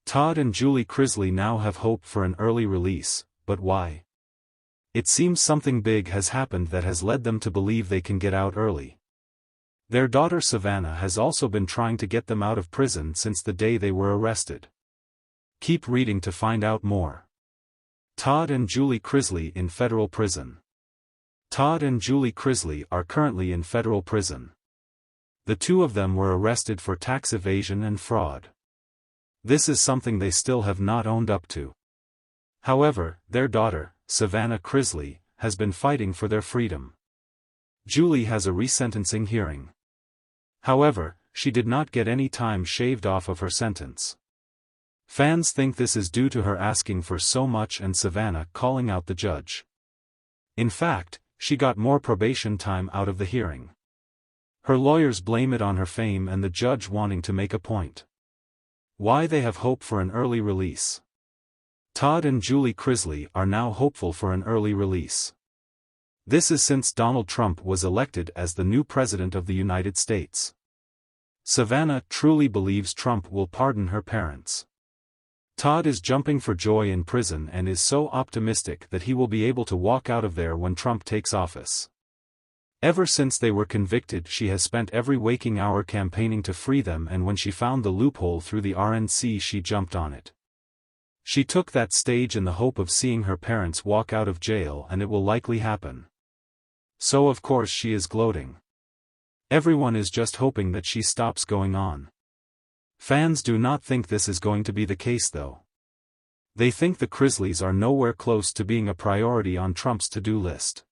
Todd and Julie Chrisley now have hope for an early release, but why? It seems something big has happened that has led them to believe they can get out early. Their daughter Savannah has also been trying to get them out of prison since the day they were arrested. Keep reading to find out more. Todd and Julie Chrisley in federal prison. Todd and Julie Chrisley are currently in federal prison. The two of them were arrested for tax evasion and fraud. This is something they still have not owned up to. However, their daughter, Savannah Chrisley, has been fighting for their freedom. Julie has a resentencing hearing. However, she did not get any time shaved off of her sentence. Fans think this is due to her asking for so much and Savannah calling out the judge. In fact, she got more probation time out of the hearing. Her lawyers blame it on her fame and the judge wanting to make a point. Why they have hope for an early release. Todd and Julie Chrisley are now hopeful for an early release. This is since Donald Trump was elected as the new president of the United States. Savannah truly believes Trump will pardon her parents. Todd is jumping for joy in prison and is so optimistic that he will be able to walk out of there when Trump takes office. Ever since they were convicted, she has spent every waking hour campaigning to free them, and when she found the loophole through the RNC, she jumped on it. She took that stage in the hope of seeing her parents walk out of jail, and it will likely happen. So of course she is gloating. Everyone is just hoping that she stops going on. Fans do not think this is going to be the case though. They think the Chrisleys are nowhere close to being a priority on Trump's to-do list.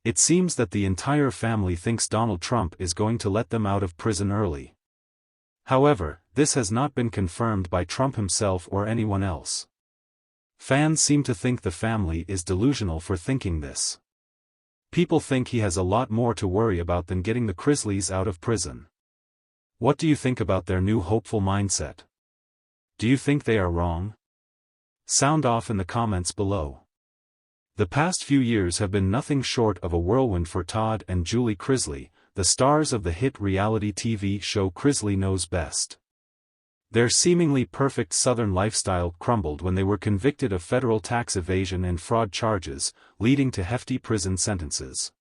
It seems that the entire family thinks Donald Trump is going to let them out of prison early. However, this has not been confirmed by Trump himself or anyone else. Fans seem to think the family is delusional for thinking this. People think he has a lot more to worry about than getting the Chrisleys out of prison. What do you think about their new hopeful mindset? Do you think they are wrong? Sound off in the comments below. The past few years have been nothing short of a whirlwind for Todd and Julie Chrisley, the stars of the hit reality TV show Chrisley Knows Best. Their seemingly perfect Southern lifestyle crumbled when they were convicted of federal tax evasion and fraud charges, leading to hefty prison sentences.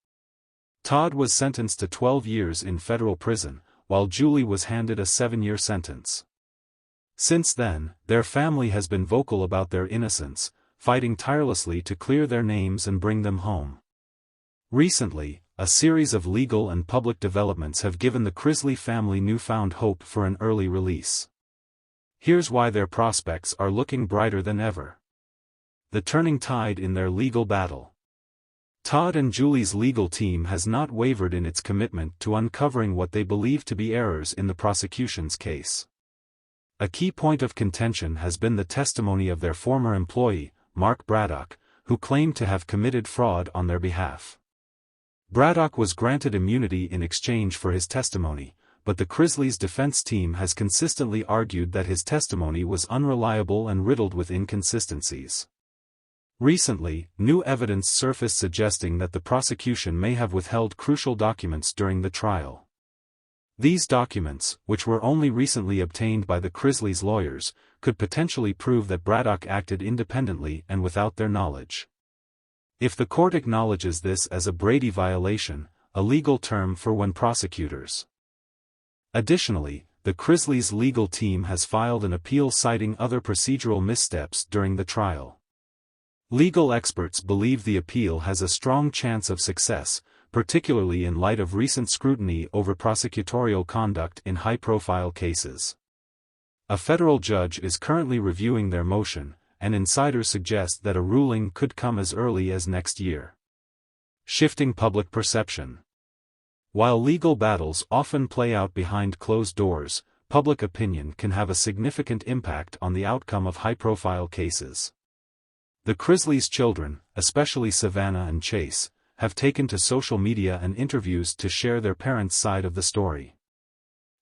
Todd was sentenced to 12 years in federal prison, while Julie was handed a 7-year sentence. Since then, their family has been vocal about their innocence, fighting tirelessly to clear their names and bring them home. Recently, a series of legal and public developments have given the Chrisley family newfound hope for an early release. Here's why their prospects are looking brighter than ever. The turning tide in their legal battle. Todd and Julie's legal team has not wavered in its commitment to uncovering what they believe to be errors in the prosecution's case. A key point of contention has been the testimony of their former employee, Mark Braddock, who claimed to have committed fraud on their behalf. Braddock was granted immunity in exchange for his testimony, but the Chrisleys' defense team has consistently argued that his testimony was unreliable and riddled with inconsistencies. Recently, new evidence surfaced suggesting that the prosecution may have withheld crucial documents during the trial. These documents, which were only recently obtained by the Chrisleys' lawyers, could potentially prove that Braddock acted independently and without their knowledge. If the court acknowledges this as a Brady violation, a legal term for when prosecutors. Additionally, the Chrisleys' legal team has filed an appeal citing other procedural missteps during the trial. Legal experts believe the appeal has a strong chance of success, particularly in light of recent scrutiny over prosecutorial conduct in high-profile cases. A federal judge is currently reviewing their motion, and insiders suggest that a ruling could come as early as next year. Shifting public perception. While legal battles often play out behind closed doors, public opinion can have a significant impact on the outcome of high-profile cases. The Chrisleys' children, especially Savannah and Chase, have taken to social media and interviews to share their parents' side of the story.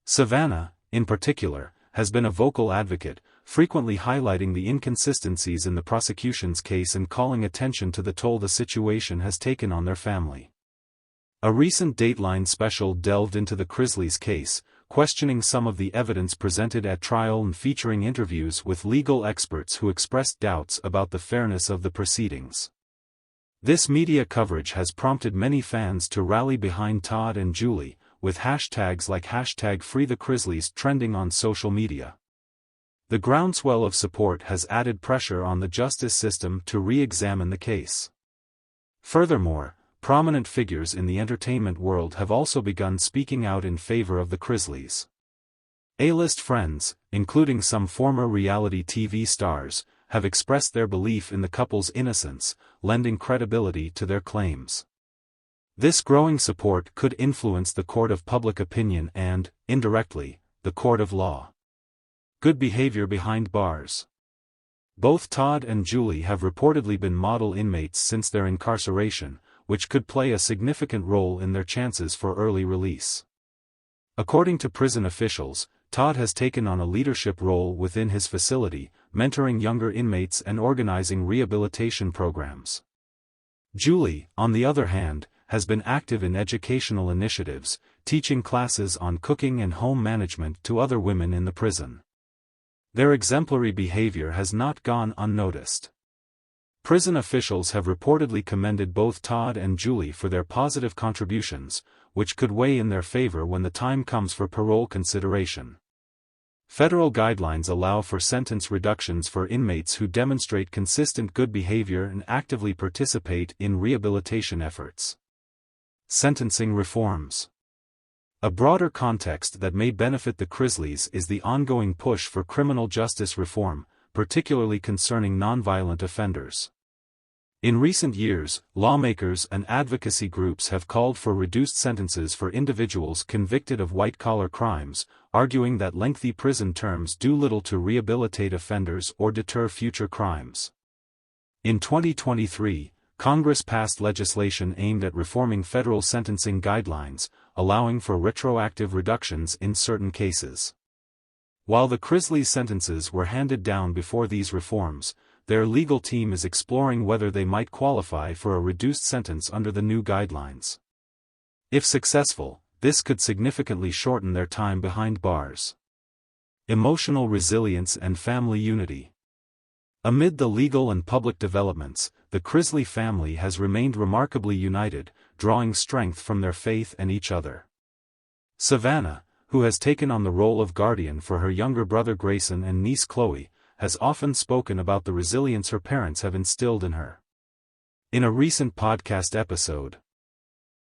Savannah, in particular, has been a vocal advocate, frequently highlighting the inconsistencies in the prosecution's case and calling attention to the toll the situation has taken on their family. A recent Dateline special delved into the Chrisleys' case, questioning some of the evidence presented at trial and featuring interviews with legal experts who expressed doubts about the fairness of the proceedings. This media coverage has prompted many fans to rally behind Todd and Julie, with hashtags like #FreeTheChrisleys trending on social media. The groundswell of support has added pressure on the justice system to re-examine the case. Furthermore, prominent figures in the entertainment world have also begun speaking out in favor of the Chrisleys. A-list friends, including some former reality TV stars, have expressed their belief in the couple's innocence, lending credibility to their claims. This growing support could influence the court of public opinion and, indirectly, the court of law. Good behavior behind bars. Both Todd and Julie have reportedly been model inmates since their incarceration, which could play a significant role in their chances for early release. According to prison officials, Todd has taken on a leadership role within his facility, mentoring younger inmates and organizing rehabilitation programs. Julie, on the other hand, has been active in educational initiatives, teaching classes on cooking and home management to other women in the prison. Their exemplary behavior has not gone unnoticed. Prison officials have reportedly commended both Todd and Julie for their positive contributions, which could weigh in their favor when the time comes for parole consideration. Federal guidelines allow for sentence reductions for inmates who demonstrate consistent good behavior and actively participate in rehabilitation efforts. Sentencing reforms. A broader context that may benefit the Chrisleys is the ongoing push for criminal justice reform, particularly concerning nonviolent offenders. In recent years, lawmakers and advocacy groups have called for reduced sentences for individuals convicted of white-collar crimes, arguing that lengthy prison terms do little to rehabilitate offenders or deter future crimes. In 2023, Congress passed legislation aimed at reforming federal sentencing guidelines, allowing for retroactive reductions in certain cases. While the Chrisleys' sentences were handed down before these reforms, their legal team is exploring whether they might qualify for a reduced sentence under the new guidelines. If successful, this could significantly shorten their time behind bars. Emotional resilience and family unity. Amid the legal and public developments, the Chrisley family has remained remarkably united, drawing strength from their faith and each other. Savannah, who has taken on the role of guardian for her younger brother Grayson and niece Chloe, has often spoken about the resilience her parents have instilled in her. In a recent podcast episode,